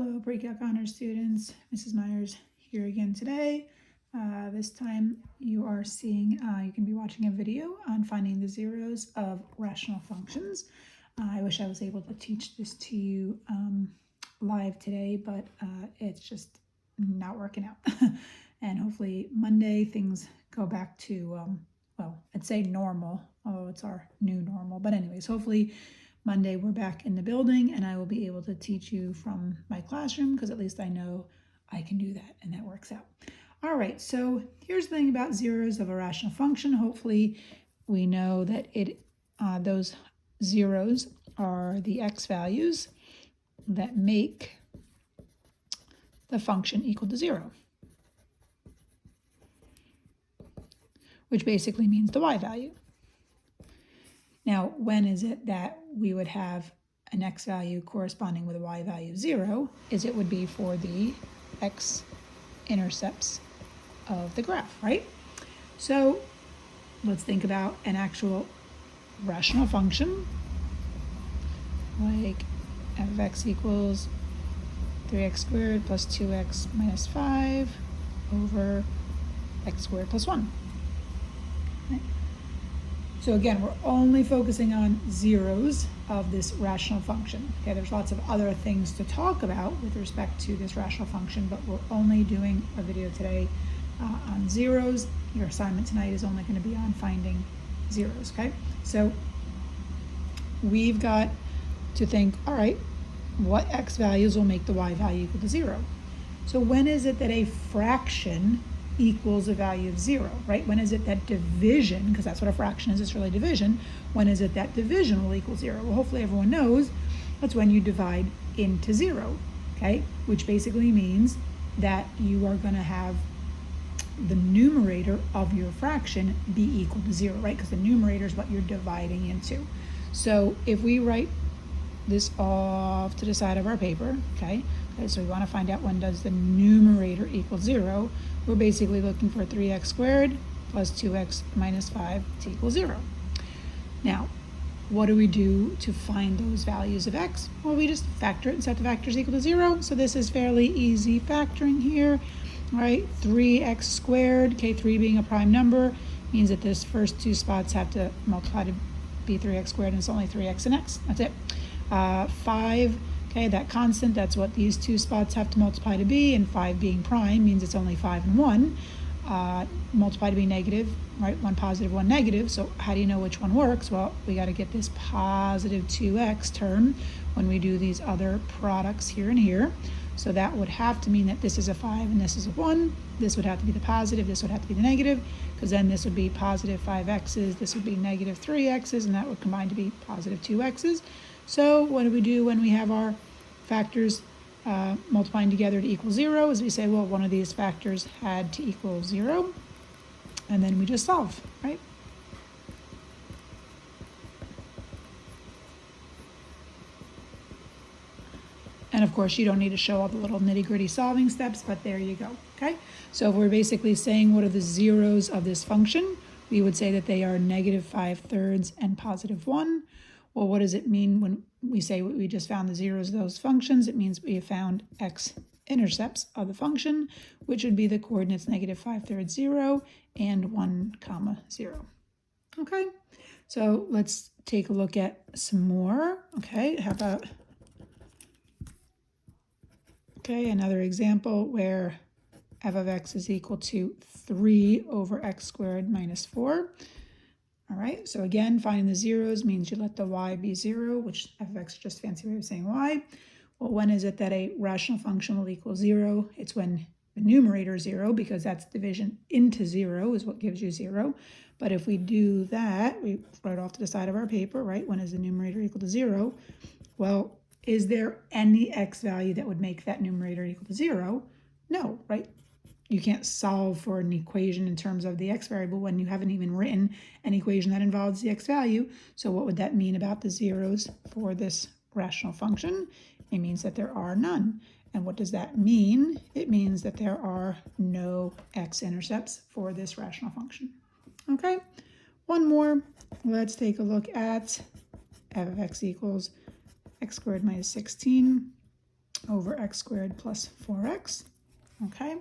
Hello, Pre-Calc Honors students. Mrs. Myers here again today. This time you are seeing, you can be watching a video on finding the zeros of rational functions. I wish I was able to teach this to you live today, but it's just not working out. And hopefully Monday things go back to, well, I'd say normal, although it's our new normal. But anyways, hopefully Monday we're back in the building and I will be able to teach you from my classroom because at least I know I can do that and that works out. All right, so here's the thing about zeros of a rational function. Hopefully we know that those zeros are the x values that make the function equal to 0, which basically means the y value. Now, when is it that we would have an x value corresponding with a y value of 0? Is it would be for the x-intercepts of the graph, right? So let's think about an actual rational function, like f of x equals 3x squared plus 2x minus 5 over x squared plus 1. Okay. So again, we're only focusing on zeros of this rational function. Okay, there's lots of other things to talk about with respect to this rational function, but we're only doing a video today on zeros. Your assignment tonight is only going to be on finding zeros, okay? So we've got to think, all right, what x values will make the y value equal to 0? So when is it that a fraction equals a value of 0, right? When is it that division, because that's what a fraction is, it's really division, when is it that division will equal 0? Well, hopefully everyone knows that's when you divide into 0, okay? Which basically means that you are going to have the numerator of your fraction be equal to 0, right? Because the numerator is what you're dividing into. So if we write this off to the side of our paper, okay, so we want to find out when does the numerator equal 0. We're basically looking for 3x squared plus 2x minus 5 to equal 0. Now, what do we do to find those values of x? Well, we just factor it and set the factors equal to 0. So this is fairly easy factoring here. All right, 3x squared, okay, 3 being a prime number, means that this first two spots have to multiply to be 3x squared, and it's only 3x and x. That's it. 5, okay, that constant, that's what these two spots have to multiply to be, and 5 being prime means it's only 5 and 1. Multiply to be negative, right? 1 positive, 1 negative. So how do you know which one works? Well, we got to get this positive 2x term when we do these other products here and here. So that would have to mean that this is a 5 and this is a 1. This would have to be the positive, this would have to be the negative, because then this would be positive 5x's, this would be negative 3x's, and that would combine to be positive 2x's. So what do we do when we have our factors multiplying together to equal 0? Is we say, well, one of these factors had to equal 0, and then we just solve, right? And of course, you don't need to show all the little nitty-gritty solving steps, but there you go, okay? So if we're basically saying what are the zeros of this function, we would say that they are negative 5/3 and positive 1. Well, what does it mean when we say we just found the zeros of those functions? It means we have found x-intercepts of the function, which would be the coordinates negative 5/3, 0, and 1, 0. Okay, so let's take a look at some more. Okay, how about, okay, another example where f of x is equal to 3 over x squared minus 4. All right, so again, finding the zeros means you let the y be 0, which f of x is just a fancy way of saying y. Well, when is it that a rational function will equal 0? It's when the numerator is 0, because that's division into 0 is what gives you 0. But if we do that, we write off to the side of our paper, right? When is the numerator equal to 0? Well, is there any x value that would make that numerator equal to 0? No, right? You can't solve for an equation in terms of the x variable when you haven't even written an equation that involves the x value. So what would that mean about the zeros for this rational function? It means that there are none. And what does that mean? It means that there are no x-intercepts for this rational function. Okay, one more. Let's take a look at f of x equals x squared minus 16. over x squared plus 4x, okay?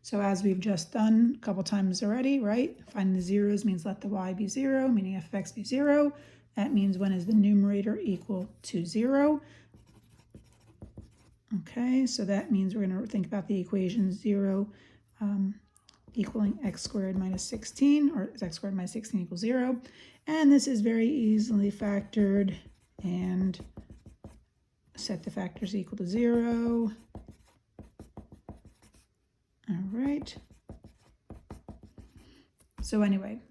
So as we've just done a couple times already, right? Finding the zeros means let the y be 0, meaning f of x be 0. That means when is the numerator equal to 0? Okay, so that means we're going to think about the equation 0 equaling x squared minus 16, or x squared minus 16 equals 0. And this is very easily factored, and set the factors equal to 0. All right. So anyway,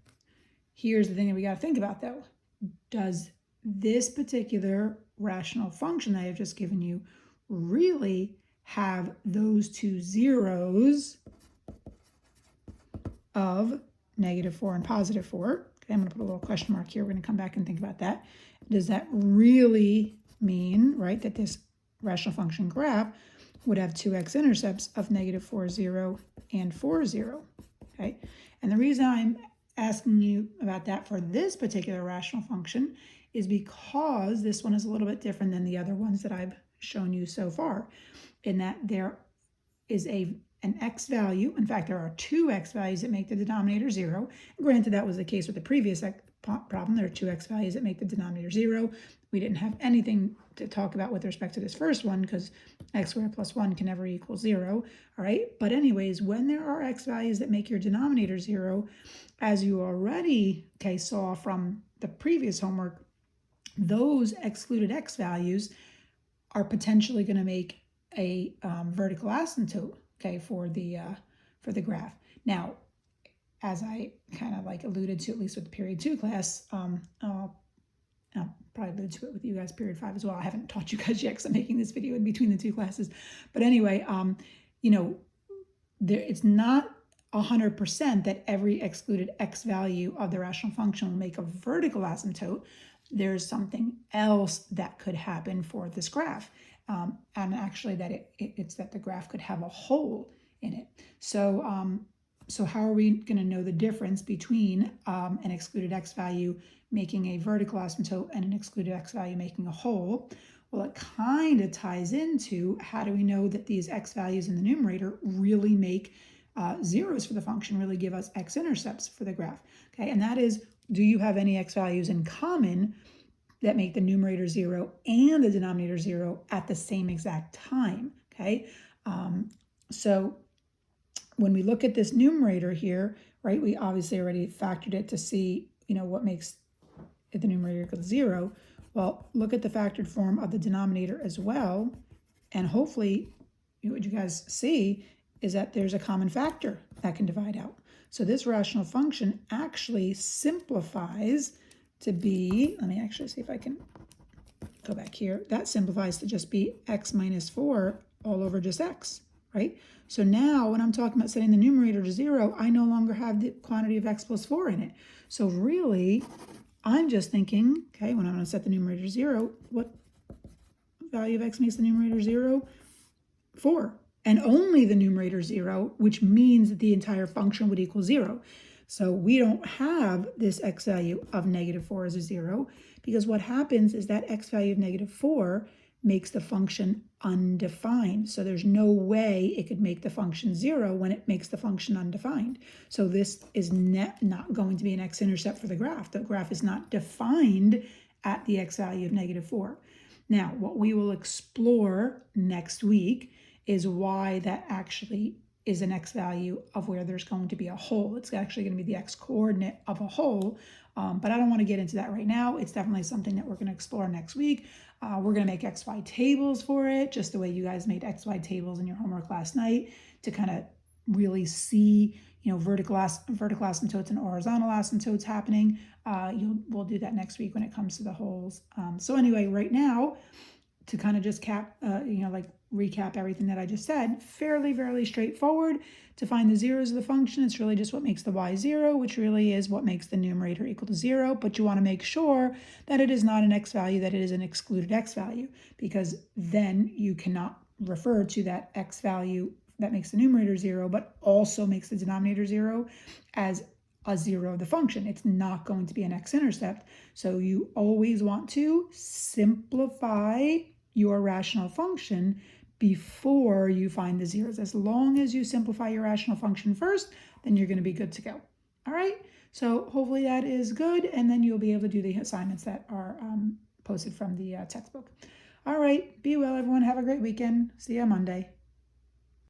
here's the thing that we got to think about though. Does this particular rational function that I've just given you really have those two zeros of -4 and +4? Okay, I'm going to put a little question mark here. We're going to come back and think about that. Does that really mean, right, that this rational function graph would have two x-intercepts of -4, 0, and 4, 0? Okay, and the reason I'm asking you about that for this particular rational function is because this one is a little bit different than the other ones that I've shown you so far, in that there is an x value. In fact, there are two x values that make the denominator 0. Granted, that was the case with the previous problem. There are two x values that make the denominator 0. We didn't have anything to talk about with respect to this first one because x squared plus 1 can never equal 0. All right, but anyways, when there are x values that make your denominator 0, as you already saw from the previous homework, those excluded x values are potentially going to make a vertical asymptote, for the graph. Now, as I kind of alluded to, at least with the period 2 class, I'll probably allude to it with you guys period 5 as well. I haven't taught you guys yet because I'm making this video in between the two classes. But anyway, it's not 100% that every excluded x value of the rational function will make a vertical asymptote. There's something else that could happen for this graph. And actually that it's that the graph could have a hole in it. So how are we going to know the difference between an excluded x value making a vertical asymptote and an excluded x value making a hole? Well, it kind of ties into how do we know that these x values in the numerator really make zeros for the function, really give us x-intercepts for the graph. Okay, and that is, do you have any x values in common that make the numerator 0 and the denominator 0 at the same exact time? Okay, so when we look at this numerator here, right, we obviously already factored it to see, what makes the numerator equal to 0. Well, look at the factored form of the denominator as well, and hopefully what you guys see is that there's a common factor that can divide out. So this rational function actually simplifies to be, let me actually see if I can go back here. That simplifies to just be x minus 4 all over just x, right? So now when I'm talking about setting the numerator to 0, I no longer have the quantity of x plus 4 in it. So really, I'm just thinking, okay, when I'm going to set the numerator to 0, what value of x makes the numerator 0? 4. And only the numerator 0, which means that the entire function would equal 0. So we don't have this x value of -4 as a 0, because what happens is that x value of -4 makes the function undefined. So there's no way it could make the function 0 when it makes the function undefined. So this is not going to be an x-intercept for the graph. The graph is not defined at the x value of -4. Now, what we will explore next week is why that actually is an x value of where there's going to be a hole. It's actually going to be the x coordinate of a hole, but I don't want to get into that right now. It's definitely something that we're going to explore next week. We're going to make xy tables for it, just the way you guys made xy tables in your homework last night, to kind of really see, vertical asymptotes and horizontal asymptotes happening. We'll do that next week when it comes to the holes. So anyway, right now, to kind of just recap everything that I just said, fairly straightforward. To find the zeros of the function, it's really just what makes the y 0, which really is what makes the numerator equal to 0. But you want to make sure that it is not an x value, that it is an excluded x value, because then you cannot refer to that x value that makes the numerator 0, but also makes the denominator 0 as a 0 of the function. It's not going to be an x-intercept. So you always want to simplify your rational function before you find the zeros. As long as you simplify your rational function first, then you're going to be good to go. All right, so hopefully that is good, and then you'll be able to do the assignments that are posted from the textbook. All right, be well, everyone. Have a great weekend. See you on Monday.